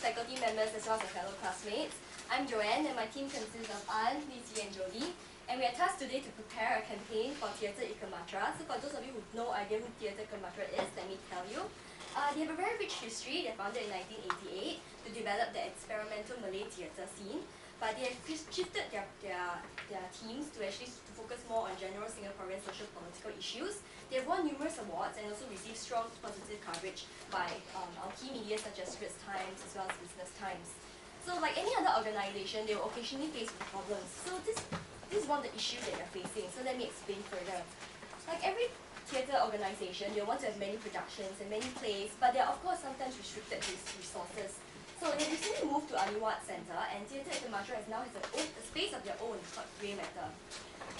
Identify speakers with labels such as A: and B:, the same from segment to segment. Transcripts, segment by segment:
A: faculty members as well as my fellow classmates. I'm Joanne and my team consists of Anne, Lizzie and Jodie. And we are tasked today to prepare a campaign for Theatre Ekamatra. So for those of you who have no idea who Theatre Ekamatra is, let me tell you. They have a very rich history. They were founded in 1988 to develop the experimental Malay theatre scene. But they have shifted their teams to actually focus more on general Singaporean social political issues. They have won numerous awards and also received strong positive coverage by our key media such as Straits Times as well as Business Times. So like any other organisation, they will occasionally face problems. So this is one of the issues that they're facing. So let me explain further. Like every theatre organisation, they want to have many productions and many plays, but they are of course sometimes restricted to resources. So they recently moved to Aliwat Centre, and Theatre Ekamatra now has a space of their own called Grey Matter.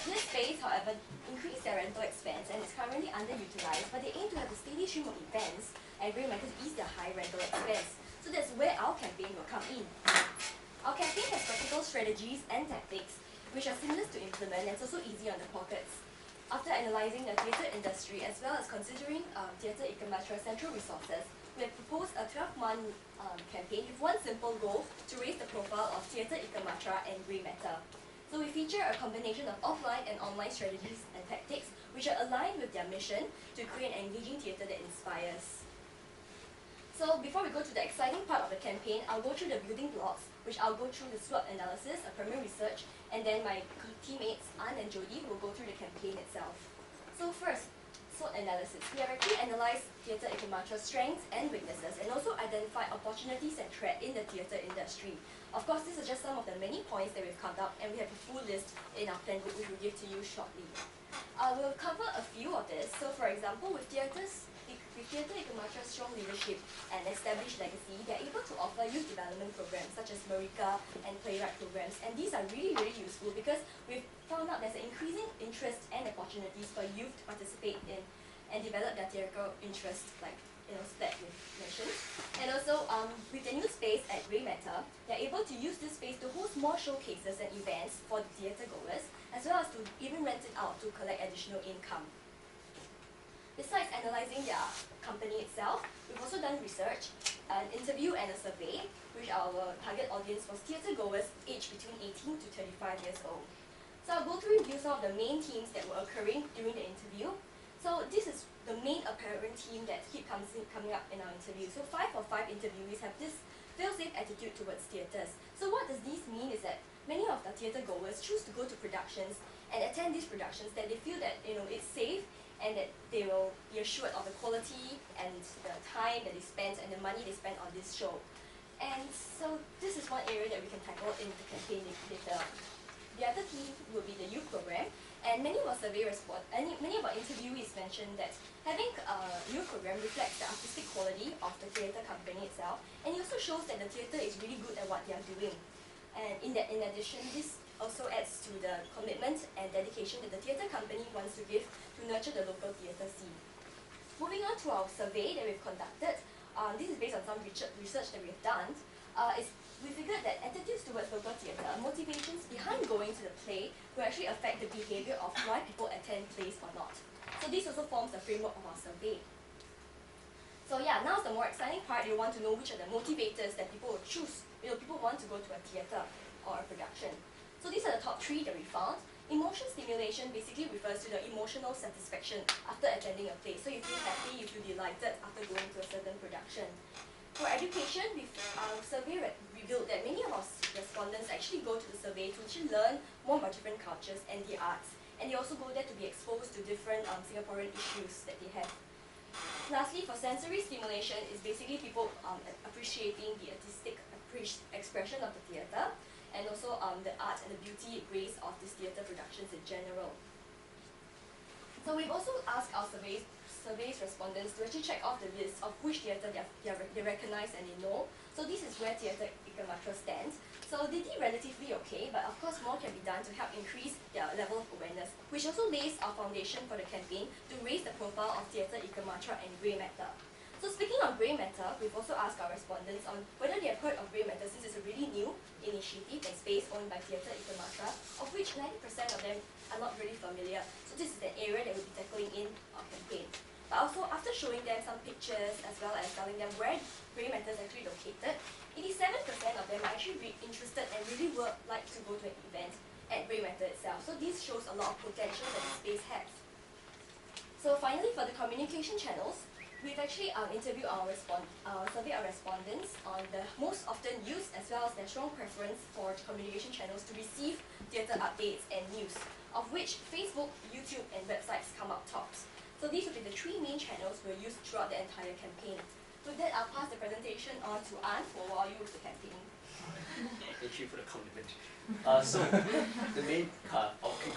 A: This space, however, increased their rental expense and is currently underutilised, but they aim to have a steady stream of events and Grey Matter to ease their high rental expense. So that's where our campaign will come in. Our campaign has practical strategies and tactics which are seamless to implement and it's also easy on the pockets. After analysing the theatre industry as well as considering Theatre Ekamatra's central resources, we have proposed a 12-month campaign with one simple goal to raise the profile of Theatre Ekamatra and Grey Matter. So we feature a combination of offline and online strategies and tactics which are aligned with their mission to create an engaging theatre that inspires. So before we go to the exciting part of the campaign, I'll go through the building blocks, which I'll go through the SWOT analysis, a primary research, and then my teammates, Anne and Jodie, will go through the campaign itself. So first, SWOT analysis. We have actually analysed Theatre Ekamatra's strengths and weaknesses and also identified opportunities and threats in the theatre industry. Of course, these are just some of the many points that we've covered up, and we have a full list in our plan book which we'll give to you shortly. We'll cover a few of this. So for example, with Theatre Ekamatra's strong leadership and established legacy, they're able to offer youth development programs such as Marika and playwright programs, and these are really useful because we've found out there's an increasing interest and opportunities for youth to participate in and develop their theatrical interest, like that we've mentioned. And also, with the new space at Grey Matter, they're able to use this space to host more showcases and events for the theatre goers, as well as to even rent it out to collect additional income. Besides analysing their company itself, we've also done research, an interview and a survey, which our target audience was theatre goers aged between 18 to 35 years old. So I'll go through review some of the main themes that were occurring during the interview. So this is the main apparent theme that keeps coming up in our interview. So 5 of 5 interviewees have this fail-safe attitude towards theatres. So what does this mean is that many of the theatre goers choose to go to productions and attend these productions that they feel that it's safe and that they will be assured of the quality and the time that they spend and the money they spend on this show. And so this is one area that we can tackle in the campaign later. The other theme will be the youth program, and many of our interviewees mentioned that having a youth program reflects the artistic quality of the theatre company itself, and it also shows that the theatre is really good at what they are doing. And in addition, this also adds to the commitment and dedication that the theatre company wants to give to nurture the local theatre scene. Moving on to our survey that we've conducted, this is based on some research that we've done. We figured that attitudes towards local theatre, motivations behind going to the play, will actually affect the behaviour of why people attend plays or not. So this also forms the framework of our survey. So yeah, now's the more exciting part. You want to know which are the motivators that people will choose. People want to go to a theatre or a production. So these are the top 3 that we found. Emotion stimulation basically refers to the emotional satisfaction after attending a play. So you feel happy, you feel delighted after going to a certain production. For education, our survey revealed that many of our respondents actually go to the survey to actually learn more about different cultures and the arts. And they also go there to be exposed to different Singaporean issues that they have. Lastly, for sensory stimulation, is basically people appreciating the artistic expression of the theatre, and also the art and the beauty grace of these theatre productions in general. So we've also asked our surveys respondents to actually check off the list of which theatre they recognise and they know. So this is where Theatre Ekamatra stands. So they did relatively okay, but of course more can be done to help increase their level of awareness, which also lays our foundation for the campaign to raise the profile of Theatre Ekamatra and Grey Matter. So speaking of Grey Matter, we've also asked our respondents on whether they have heard of Grey Matter, since it's a really new initiative and space owned by Theatre Ekamatra, of which 90% of them are not really familiar. So this is the area that we'll be tackling in our campaign. But also, after showing them some pictures as well as telling them where Grey Matter is actually located, 87% of them are actually interested and really would like to go to an event at Grey Matter itself. So this shows a lot of potential that the space has. So finally, for the communication channels, we've actually interviewed surveyed our respondents on the most often used as well as their strong preference for communication channels to receive theatre updates and news, of which Facebook, YouTube and websites come up tops. So these will be the three main channels we'll use throughout the entire campaign. With that, I'll pass the presentation on to Anne for while you with the campaign.
B: Thank you for the compliment. So the main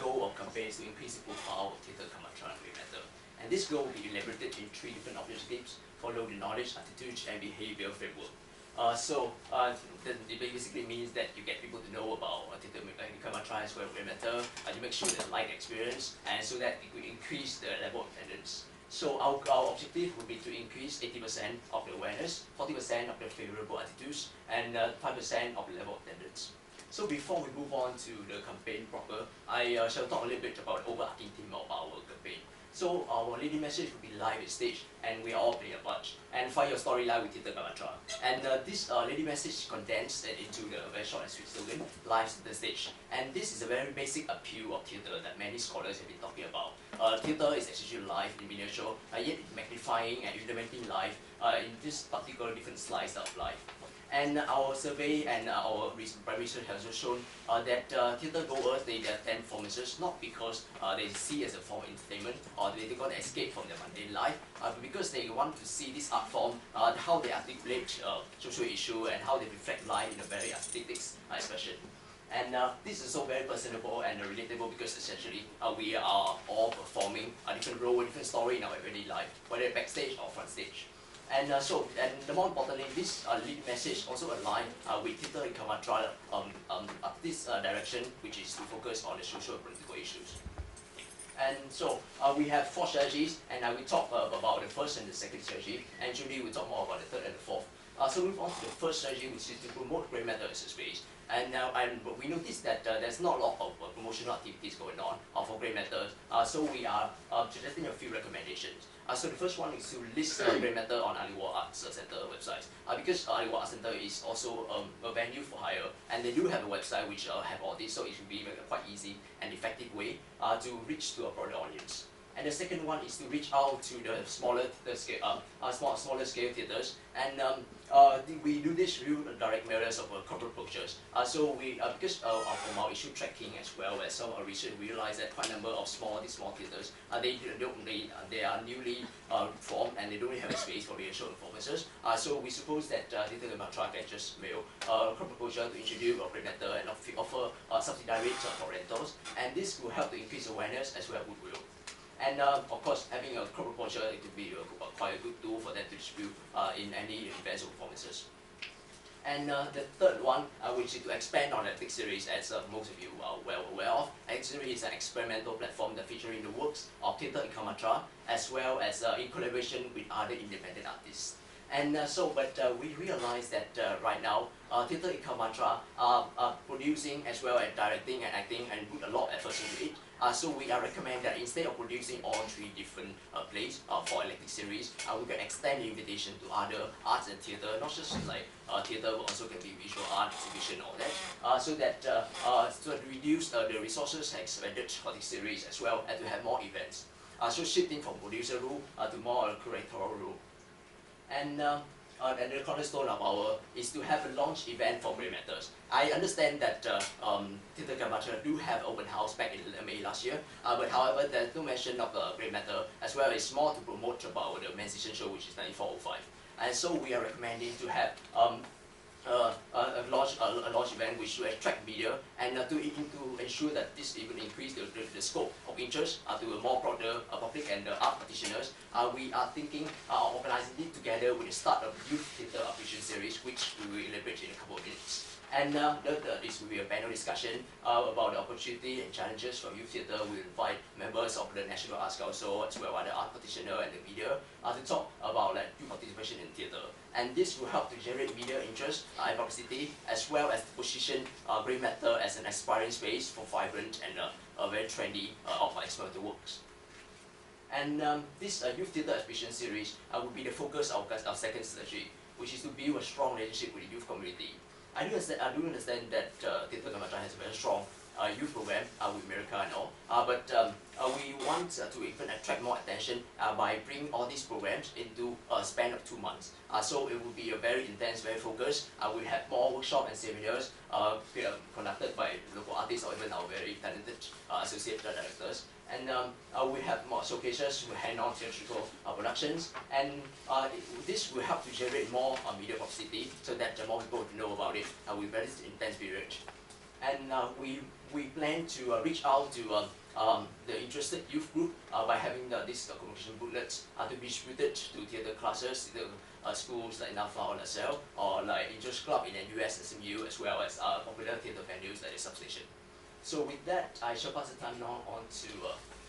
B: goal of campaign is to increase the profile of Theatre Ekamatra and Grey Matter. And this goal will be elaborated in three different objectives: follow the knowledge, attitudes, and behavior framework. That basically means that you get people to know about Theatre Ekamatra as well as Grey Matter, you make sure they like the experience, and so that it will increase the level of attendance. So our objective will be to increase 80% of the awareness, 40% of the favorable attitudes, and 5% of the level of attendance. So before we move on to the campaign proper, I shall talk a little bit about the overarching theme of our campaign. So our leading message will be live at stage, and we are all playing a part. And find your story live with Theatre Ekamatra. And this leading message condensed into the very short and sweet slogan, live at the stage. And this is a very basic appeal of theatre that many scholars have been talking about. Theatre is actually live in miniature, yet magnifying and implementing live in this particular different slice of life. And our survey and our primary research has also shown that theatre goers, they attend performances not because they see it as a form of entertainment or they want to escape from their mundane life, but because they want to see this art form, how they articulate social issue and how they reflect life in a very aesthetic expression. And this is so very personable and relatable because essentially we are all performing a different role, a different story in our everyday life, whether backstage or front stage. And the more importantly, this lead message also aligns with Theatre Ekamatra this direction, which is to focus on the social and political issues. And so we have 4 strategies, and I will talk about the first and the second strategy, and Julie will talk more about the third and the fourth. So move on to the first strategy, which is to promote Grey Matter as a space. And we noticed that there's not a lot of promotional activities going on for Grey Matter, so we are suggesting a few recommendations. So the first one is to list Grey Matter on Aliwal Arts Centre website, because Aliwal Arts Centre is also a venue for hire, and they do have a website which have all this, so it should be a quite easy and effective way to reach to a broader audience. And the second one is to reach out to the smaller scale theatres, and we do this through direct mailers of corporate brochures. So we, because from our issue tracking as well as some of our research, we realize that quite a number of small theatres, they are newly formed and they don't really have a space for rehearsal performances. So we suppose that Theatre Ekamatra can just mail a corporate brochure to introduce our Grey Matter and offer subsidized rates for rentals, and this will help to increase awareness as well as goodwill. And of course, having a corporate brochure, it could be quite a good tool for them to distribute in any events or performances. And the third one, which is to expand on the Ethics series, as most of you are well aware of. Ethics series is an experimental platform that features the works of Theatre Ekamatra, as well as in collaboration with other independent artists. And we realize that right now, Theatre Ekamatra are producing as well as directing and acting and put a lot of effort into it. So we recommend that instead of producing all 3 different plays for elective series, we can extend the invitation to other arts and theatre, not just like theatre, but also can be visual art, exhibition, all that, so to reduce the resources expended for this series as well, and to have more events. So shifting from producer role to more curatorial role. And the cornerstone of our is to have a launch event for Grey Matters. I understand that Theatre Ekamatra do have open house back in May last year, but however there's no mention of the Grey Matter, as well as more to promote about the main season show, which is 9405. And so we are recommending to have a launch event which will attract media and to ensure that this even increase the scope of interest to a more broader public and art practitioners. We are thinking of organizing it together with the start of Youth Theatre Appreciation Series, which we will elaborate in a couple of minutes. And this will be a panel discussion about the opportunity and challenges for youth theatre. We will invite members of the National Arts Council as well as the art practitioner and the media to talk about youth participation in theatre. And this will help to generate media interest and publicity, as well as position Grey Matter as an aspiring space for vibrant and very trendy experimental works. And this Youth Theatre Exhibition Series will be the focus of our second strategy, which is to build a strong relationship with the youth community. I do understand that Theatre Ekamatra has a very strong youth program with America and all, but we want to even attract more attention by bringing all these programs into a span of 2 months. So it will be a very intense, very focused. We have more workshops and seminars conducted by local artists or even our very talented associate directors. And we have more showcases with hand-on theatrical productions, and this will help to generate more media publicity so that more people know about it with very intense period. And we plan to reach out to the interested youth group by having these communication booklets to be distributed to theatre classes, schools like NAFA or LaSalle, or like Interest Club in NUS, SMU, as well as popular theatre venues like the Substation. So with that, I shall pass the time now on to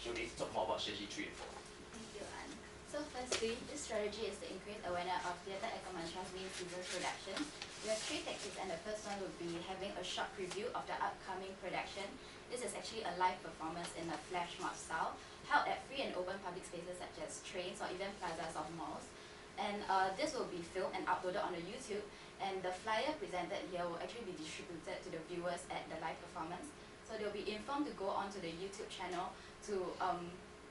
B: Jodie to talk more about strategy 3 and 4.
C: Thank you, Anne. So firstly, this strategy is to increase awareness of Theatre Ekamatra's main season production. We have 3 tactics, and the first one would be having a short preview of the upcoming production. This is actually a live performance in a flash mob style, held at free and open public spaces such as trains or even plazas of malls. And this will be filmed and uploaded on the YouTube, and the flyer presented here will actually be distributed to the viewers at the live performance. So they'll be informed to go onto the YouTube channel to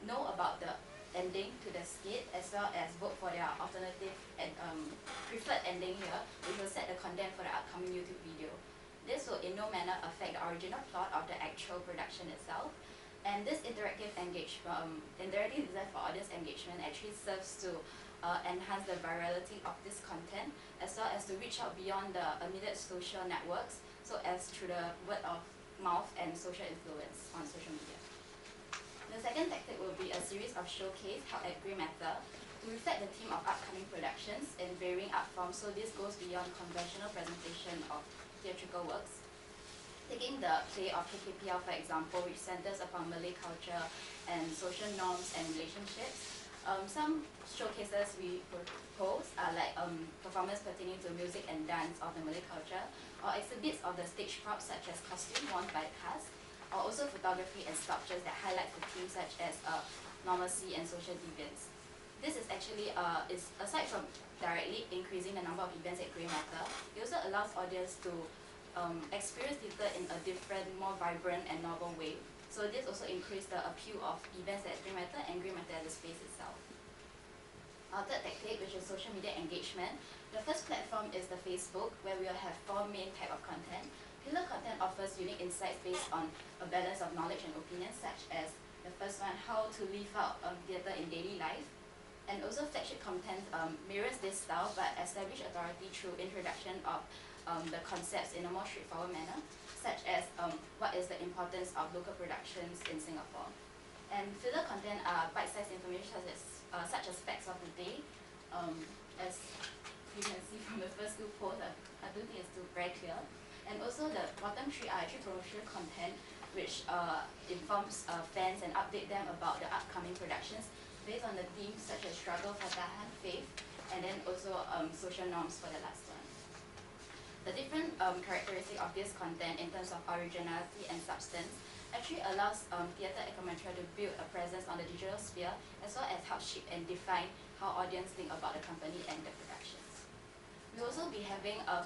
C: know about the ending to the skit, as well as vote for their alternative and preferred ending here, which will set the content for the upcoming YouTube video. This will in no manner affect the original plot of the actual production itself. And this interactive design for audience engagement actually serves to enhance the virality of this content, as well as to reach out beyond the immediate social networks, so as through the word of mouth and social influence on social media. The second tactic will be a series of showcase held at Ekamatra to reflect the theme of upcoming productions in varying art forms, so this goes beyond conventional presentation of theatrical works. Taking the play of KKPL, for example, which centers upon Malay culture and social norms and relationships. Some showcases we propose are like performance pertaining to music and dance of the Malay culture, or exhibits of the stage props such as costume worn by the cast, or also photography and sculptures that highlight the themes such as normalcy and social deviance. This is actually, aside from directly increasing the number of events at Ekamatra, it also allows audience to experience theatre in a different, more vibrant and novel way. So this also increased the appeal of events at Ekamatra and Ekamatra as a space itself. Our third tactic, which is social media engagement. The first platform is the Facebook, where we will have 4 main types of content. Pillar content offers unique insights based on a balance of knowledge and opinions, such as the first one, how to live out theatre in daily life. And also flagship content mirrors this style, but establish authority through introduction of the concepts in a more straightforward manner, such as what is the importance of local productions in Singapore. And filler content are bite-sized information such as facts of the day. As you can see from the first 2 posts, I don't think it's too very clear. And also the bottom 3 are actually promotional content, which informs fans and update them about the upcoming productions based on the themes such as struggle for tahan, faith, and then also social norms for the last one. The different characteristic of this content in terms of originality and substance actually allows Theatre Ekamatra to build a presence on the digital sphere, as well as help shape and define how audience think about the company and the productions. We'll also be having a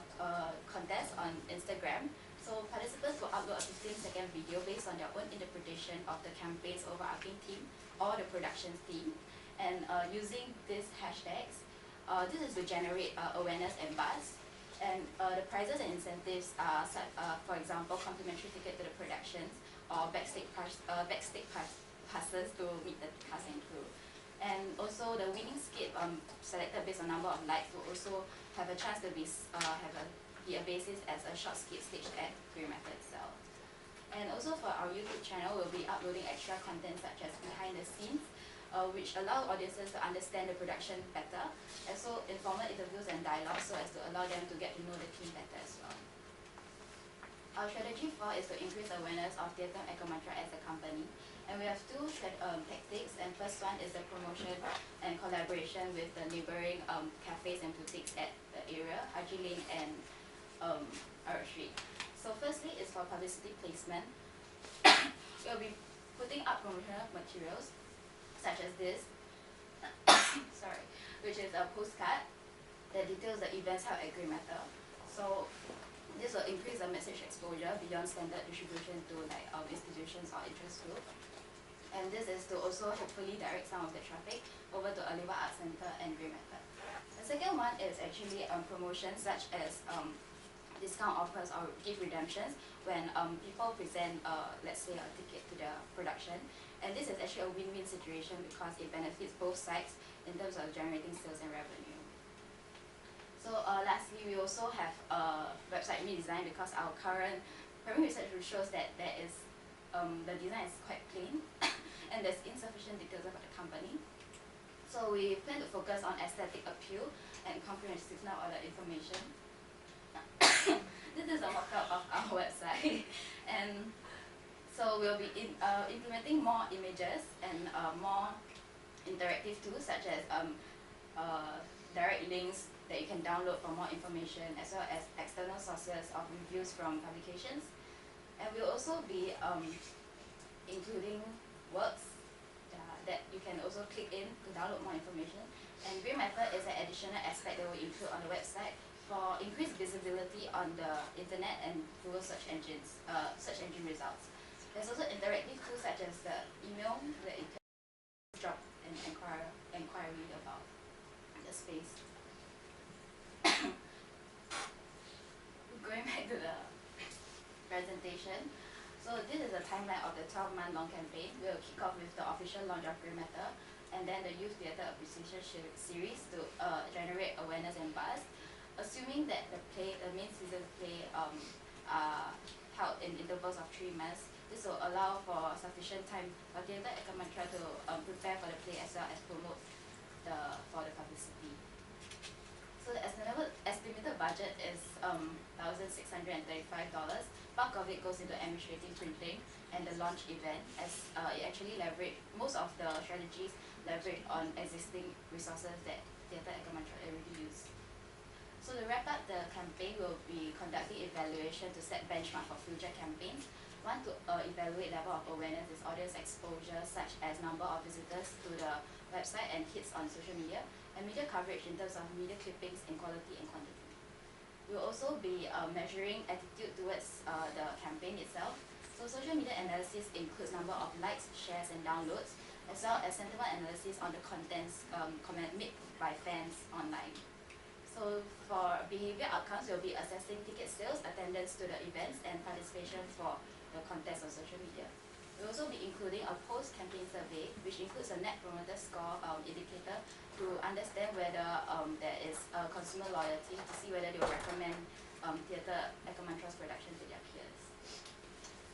C: contest on Instagram. So participants will upload a 15-second video based on their own interpretation of the campaign's overarching theme or the production's theme. And using these hashtags, this is to generate awareness and buzz. And the prizes and incentives are, for example, complimentary ticket to the productions, or backstage passes to meet the cast and crew. And also the winning skit selected based on number of likes will also have a chance to be a basis as a short skit staged at Ekamatra itself. And also for our YouTube channel, we'll be uploading extra content such as behind the scenes, which allow audiences to understand the production better, and so informal interviews and dialogue, so as to allow them to get to know the team better as well. Our strategy 4 is to increase awareness of Theatre Ekamatra as a company, and we have 2 tactics. And first one is the promotion and collaboration with the neighboring cafes and boutiques at the area, Haji Lane and Arab Street. So firstly is for publicity placement. We'll be putting up promotional materials such as this, sorry, which is a postcard that details the events held at Ekamatra. So this will increase the message exposure beyond standard distribution to like institutions or interest group. And this is to also hopefully direct some of the traffic over to Oliver Art Center and Grey Matter. The second one is actually promotions such as discount offers or gift redemptions when people present, let's say, a ticket to the production. And this is actually a win-win situation because it benefits both sides in terms of generating sales and revenue. So lastly, we also have website redesign because our current primary research shows that there is the design is quite plain and there's insufficient details about the company. So we plan to focus on aesthetic appeal and comprehensiveness of the information. This is a mock-up of our website, and so we'll be implementing more images and more interactive tools such as direct links that you can download for more information, as well as external sources of reviews from publications. And we'll also be including works that you can also click in to download more information. And Grey Matter is an additional aspect that we'll include on the website for increased visibility on the internet and Google search engine results. There's also interactive tools such as the email that you can drop an inquiry about the space. Going back to the presentation, so this is a timeline of the 12-month long campaign. We'll kick off with the official launch of Grey Matter, and then the Youth Theatre Appreciation Series to generate awareness and buzz. Assuming that the main season play are held in intervals of 3 months, this will allow for sufficient time for Theatre Ekamatra to prepare for the play as well as promote for the publicity. So the estimated budget is $1,635. Bulk of it goes into administrative printing and the launch event, as it actually most of the strategies leverage on existing resources that Theatre Ekamatra already use. So to wrap up the campaign, we'll be conducting evaluation to set benchmark for future campaigns. One, to evaluate level of awareness is audience exposure, such as number of visitors to the website and hits on social media, and media coverage in terms of media clippings in quality and quantity. We'll also be measuring attitude towards the campaign itself. So social media analysis includes number of likes, shares, and downloads, as well as sentiment analysis on the contents made by fans online. So for behavior outcomes, we'll be assessing ticket sales, attendance to the events, and participation for the contest on social media. We'll also be including a post-campaign survey, which includes a net promoter score indicator to understand whether there is consumer loyalty, to see whether they will recommend Theatre Ekamatra's production to their peers.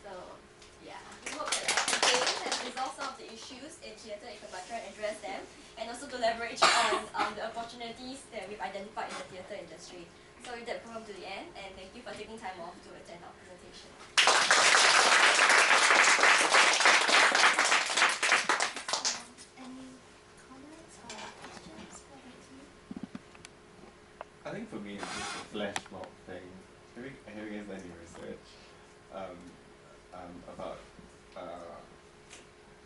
C: So, yeah.
A: We hope that our campaign has resolved some of the issues in Theatre Ekamatra and address them, and also to leverage on the opportunities that we've identified in the theatre industry. So with that, we've come to the end, and thank you for taking time off to attend our presentation.
C: Any comments or questions for the team?
D: I think for me it's just a flash mob thing. Have you guys done any research about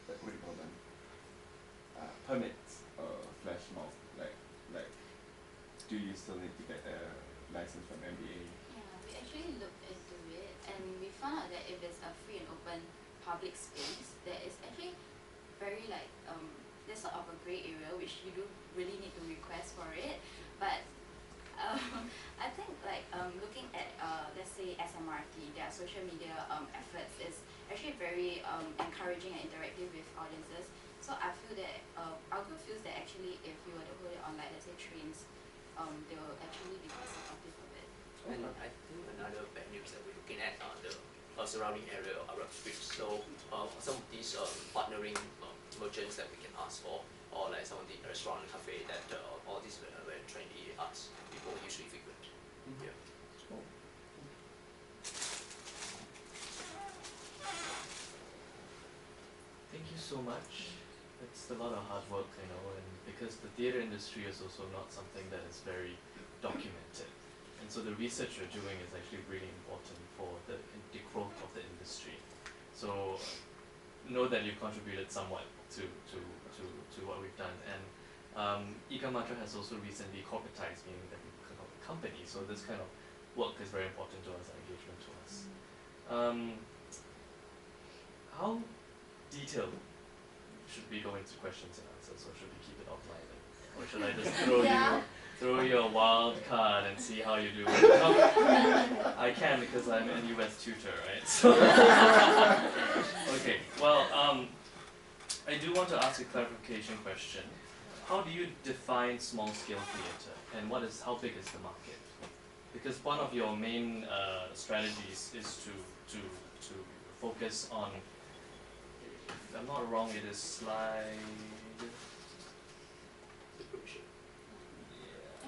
D: what do you call them? Permits or flash mob? Like, do you still need to get a license from MBA?
C: Yeah, we actually looked into it, and we found out that if it's a free and open public space, there is actually very this sort of a grey area which you do really need to request for it. But I think looking at let's say SMRT, their social media efforts is actually very encouraging and interactive with audiences. So I feel that our group feels that actually if you were to hold it on let's say trains, they will actually be quite supportive of it.
B: And I think another venues that we're looking at are the surrounding area of Arab Street. So some of these partnering merchants that we can ask for, or like some of the restaurant and cafe that all these very trendy arts people usually frequent. Yeah.
D: Cool.
E: Thank you so much. It's a lot of hard work, and because the theatre industry is also not something that is very documented. And so the research you're doing is actually really important for the growth of the industry. So know that you've contributed somewhat to what we've done. And Ekamatra has also recently corporatized, meaning that we become a company, so this kind of work is very important to us, engagement to us. How detailed should we go into questions and answers, or should we keep it offline? Or should I just throw you a wild card and see how you do? I can because I'm an US tutor, right? So okay. Well, I do want to ask a clarification question. How do you define small-scale theatre, and how big is the market? Because one of your main strategies is to focus on. If I'm not wrong, it is slide.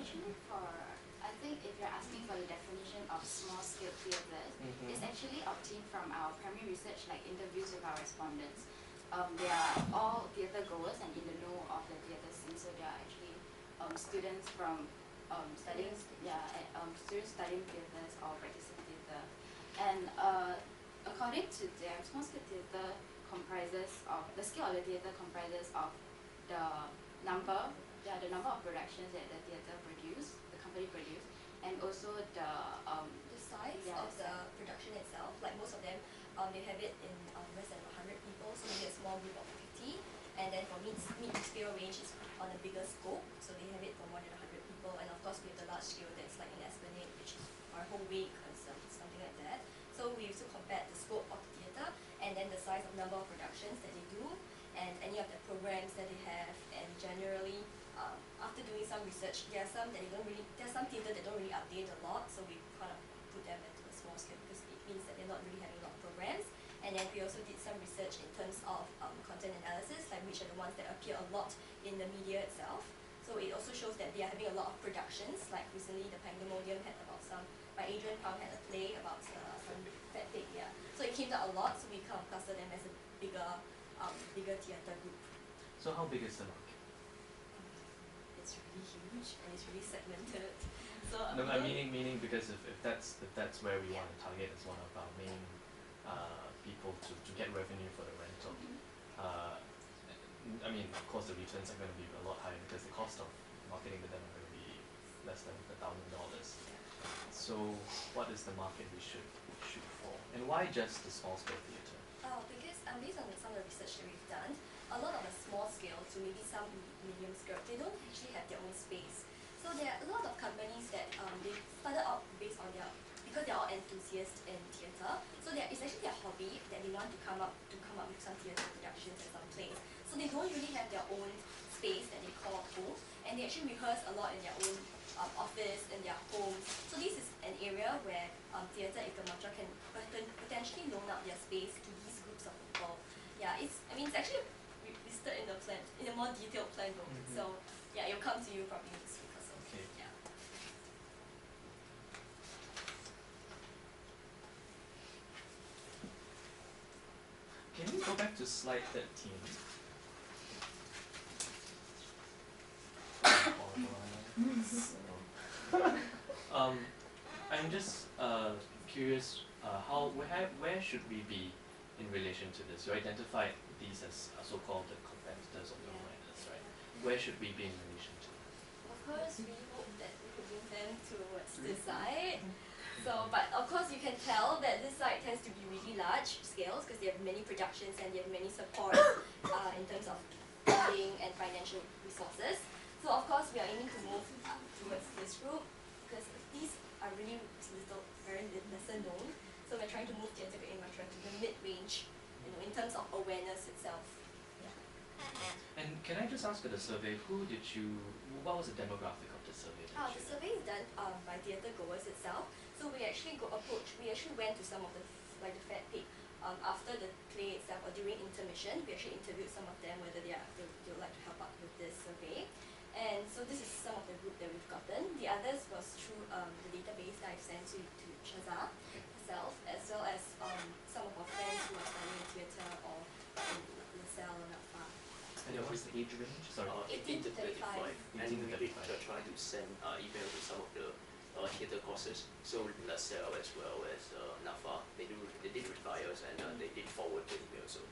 C: Actually, I think if you're asking for the definition of small-scale theatres, it's actually obtained from our primary research, like interviews with our respondents. They are all theatre goers and in the know of the theatre scene, so they are actually students from students studying theatres or practicing theatre. And according to them, small-scale theatre the scale of the theatre comprises of the number of productions that the theatre the company produce, and also the
A: size of the production itself. Like most of them, they have it in less than 100 people, so maybe a small group of 50. And then for mid-scale range is on a bigger scope, so they have it for more than 100 people. And of course, we have the large scale that's like in Esplanade, which is for a whole week or something like that. So we used to compare the scope of the theatre and then the size of number of productions that they do and any of the programs that they have. And generally, after doing some research, there are some theatre that don't really update a lot, so we kind of put them into a small scale because it means that they're not really having a lot of programs. And then we also did some research in terms of content analysis, like which are the ones that appear a lot in the media itself. So it also shows that they are having a lot of productions, like recently the Pandemonium had about by Adrian Pang had a play about some fat pig, yeah. So it came out a lot, so we kind of cluster them as a bigger theatre group.
E: So how big is the market?
A: It's really huge and it's really segmented. So
E: No, I'm meaning because if that's where we want to target as one of our main people to get revenue for the rental. I mean, of course, the returns are going to be a lot higher because the cost of marketing to them are going to be less than $1,000. So, what is the market we should shoot for, and why just the small scale theatre?
A: Because based on some of the research that we've done, a lot of the small scale to maybe some medium scale, they don't actually have their own space. So there are a lot of companies that they started out based on because they're all enthusiasts in theatre. So it's actually their hobby that they want to come up with some theatre productions and some plays. So they don't really have their own space that they call home, and they actually rehearse a lot in their own office, in their homes. So this is an area where Theatre Ekamatra can potentially loan out their space to these groups of people. Yeah, it's actually listed in the plan, in a more detailed plan book. So yeah, it'll come to you probably next week or so.
E: Okay.
A: Yeah.
E: Can we go back to slide 13? I'm just curious, where should we be in relation to this? You identified these as so-called the competitors or the winners, right? Where should we be in relation to?
A: Of course, we hope that we could bring them towards this side. So, but of course, you can tell that this side tends to be really large scales because they have many productions and they have many support in terms of funding and financial resources. So, of course, we are aiming to move towards this group because these are really very lesser known. So, we're trying to move Theatre Ekamatra to the mid-range, in terms of awareness itself.
E: And can I just ask at the survey, what was the demographic of the survey?
A: The survey is done by theatre goers itself. So we actually went to some of the Fat Pig after the play itself or during intermission. We actually interviewed some of them whether they would like to help out with this survey. And so this is some of the group that we've gotten. The others was through the database that I've sent to Shaza herself, as well as some of our friends who are studying theatre or in LaSalle or NAPFA.
E: And what's the age range? Sorry.
A: 18 to 35.
B: And we did try to send email to some of the theatre courses. So LaSalle as well as NAPFA, they did reply us and they did forward the email. So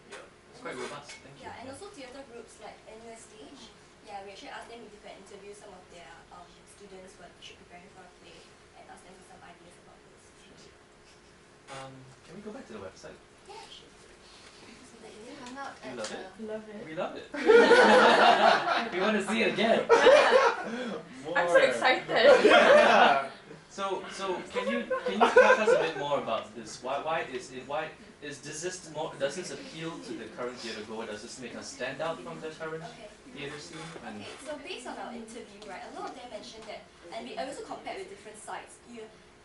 B: yeah,
E: it's quite robust. Thank you.
A: Yeah, and also theatre groups like NUS Stage. Yeah, yeah, we actually asked them if they could interview some of their students who are preparing for a play and ask them for some ideas about this.
E: Can we go back to the website?
A: Yeah, sure. So that
C: You
A: you
C: hung out
E: You
C: at
E: love
C: the
E: it?
F: Love it.
E: We love it. We want to see it again.
F: I'm so excited.
E: So can you talk us a bit more about this? Does this appeal to the current theatre goer? Does this make us stand out from the current
A: Okay.
E: theatre scene? And
A: Okay, so based on our interview, right, a lot of them mentioned that, and I also compared with different sites.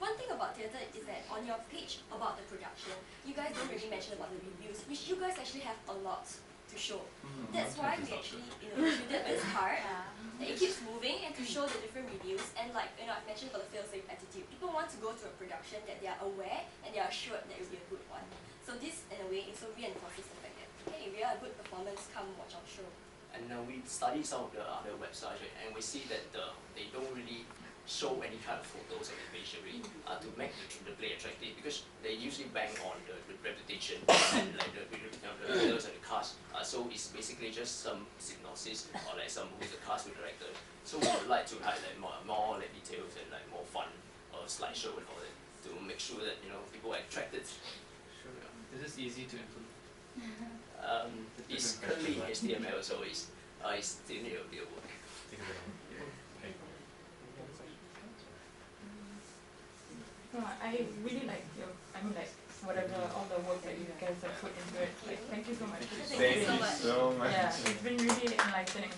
A: One thing about theatre is that on your page about the production, you guys don't really mention about the reviews, which you guys actually have a lot to show. That's why we actually included this part, that it keeps moving and to show the different reviews. And like I've mentioned about the fail-safe attitude, people want to go to a production that they are aware and they are assured that it will be a good one. So this, in a way, also reinforces the fact that, hey, if we are a good performance, come watch our show.
B: And we studied some of the other websites, right, and we see that they don't really show any kind of photos of the imagery to make the play attractive, because they usually bank on the reputation and like the actors and the cast. So it's basically just some synopsis or like some who's the cast with director. So we would like to highlight more like details and like more fun slideshow and all that to make sure that people are attracted.
E: sure. Is this easy to implement?
B: It's currently in HTML, so it's still need a bit of work.
E: Take a bit of okay.
F: No, I really like whatever, all the work that you guys have put into it. Like, thank you so much.
A: Thank you so much.
D: so much.
F: Yeah, it's been really enlightening.